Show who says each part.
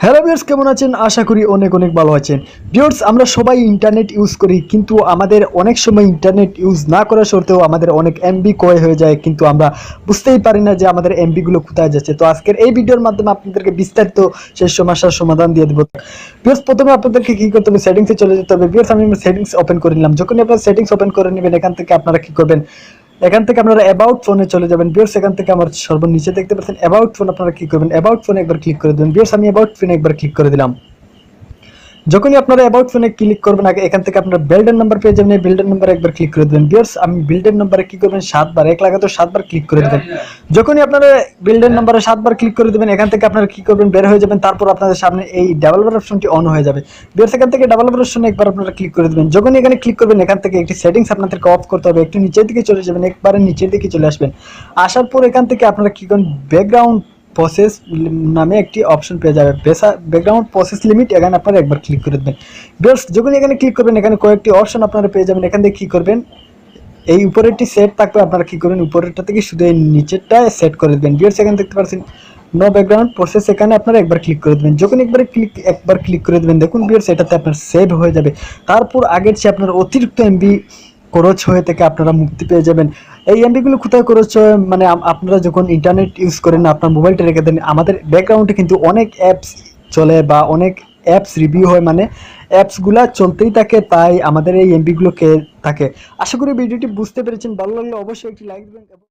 Speaker 1: Hello viewers, কেমন আছেন? আশা করি অনেক অনেক ভালো আছেন। ভিউয়ার্স, আমরা সবাই ইন্টারনেট ইউজ করি, কিন্তু আমাদের অনেক সময় ইন্টারনেট ইউজ না করা সত্ত্বেও আমাদের অনেক এমবি ক্ষয় হয়ে যায়, কিন্তু আমরা বুঝতেই পারি না যে আমাদের এমবিগুলো কোথায় যাচ্ছে। তো আজকের এই ভিডিওর মাধ্যমে আপনাদেরকে বিস্তারিত সেই সমস্যার সমাধান দিয়ে দেবো। ভিউয়ার্স, প্রথমে আপনাদেরকে কী করতে হবে? সেটিংসে চলে যেতে হবে। ভিউয়ার্স, আমি সেটিংস ওপেন করে নিলাম। যখনই আপনারা সেটিংস ওপেন করে নেবেন, এখান থেকে আপনারা কী করবেন? এখান থেকে আপনারা অ্যাবাউট ফোনে চলে যাবেন। ভিউয়ার্স, এখান থেকে আমার সর্বনিচে দেখতে পাচ্ছেন অ্যাবাউট ফোন। আপনারা কি করবেন? অ্যাবাউট ফোনে একবার ক্লিক করে দেবেন। ভিউয়ার্স, আমি অ্যাবাউট ফোনে একবার ক্লিক করে দিলাম। যখনই আপনারা অ্যাবাউট ফোনে ক্লিক করবেন, আগে এখান থেকে আপনারা বিল্ডার নাম্বার পেয়ে যাবেন। এই বিল্ডার নাম্বারে একবার ক্লিক করে দেবেন। ভিউয়ার্স, আমি বিল্ডার নাম্বারে কি করবেন? 7 বার, এক লাগাতো 7 বার ক্লিক করে দেবেন। যখনই আপনারা বিল্ডার নাম্বারে 7 বার ক্লিক করে দেবেন, এখান থেকে আপনারা কি করবেন? বের হয়ে যাবেন। তারপর আপনাদের সামনে এই ডেভেলপার অপশনটি অন হয়ে যাবে। ভিউয়ার্স, এখান থেকে ডেভেলপার অপশনে একবার আপনারা ক্লিক করে দেবেন। যখনই এখানে ক্লিক করবেন, এখান থেকে একটি সেটিংস আপনাদেরকে অফ করতে হবে। একটু নিচের দিকে চলে যাবেন, একবারে নিচের দিকে চলে আসবেন। আসার পর এখান থেকে আপনারা কি করেন? ব্যাকগ্রাউন্ড প্রসেস নামে একটি অপশন পেয়ে যাবে, ব্যাকগ্রাউন্ড প্রসেস লিমিট। এখানে আপনারা একবার ক্লিক করে দেবেন। ভিউয়ার্স, যখন এখানে ক্লিক করবেন, এখানে কয়েকটি অপশন আপনারা পেয়ে যাবেন। এখান থেকে কি করবেন? এই উপরেরটি সেট থাকবে, আপনারা কি করবেন? উপরেরটা থেকে শুধু এই নিচেরটা সেট করে দেবেন। ভিউয়ার্স, এখানে দেখতে পাচ্ছেন নো ব্যাকগ্রাউন্ড প্রসেস, এখানে আপনারা একবার ক্লিক করে দেবেন। যখন একবার ক্লিক করে দেবেন, দেখুন ভিউয়ার্স, এটাতে আপনার সেভ হয়ে যাবে। তারপর আগের চেয়ে আপনার অতিরিক্ত এমবি খরচ হয়ে থেকে আপনারা মুক্তি পেয়ে যাবেন। এই এমবিগুলো কোথায় খরচ হয়? মানে আপনারা যখন ইন্টারনেট ইউজ করেন, আপনার মোবাইলটা রেখে দেন, আমাদের ব্যাকগ্রাউন্ডে কিন্তু অনেক অ্যাপস চলে বা অনেক অ্যাপস রিভিউ হয়, মানে অ্যাপসগুলো চলতেই থাকে, তাই আমাদের এই এমবিগুলো কে থাকে। আশা করি ভিডিওটি বুঝতে পেরেছেন। ভালো লাগলে অবশ্যই একটি লাইক দেবেন।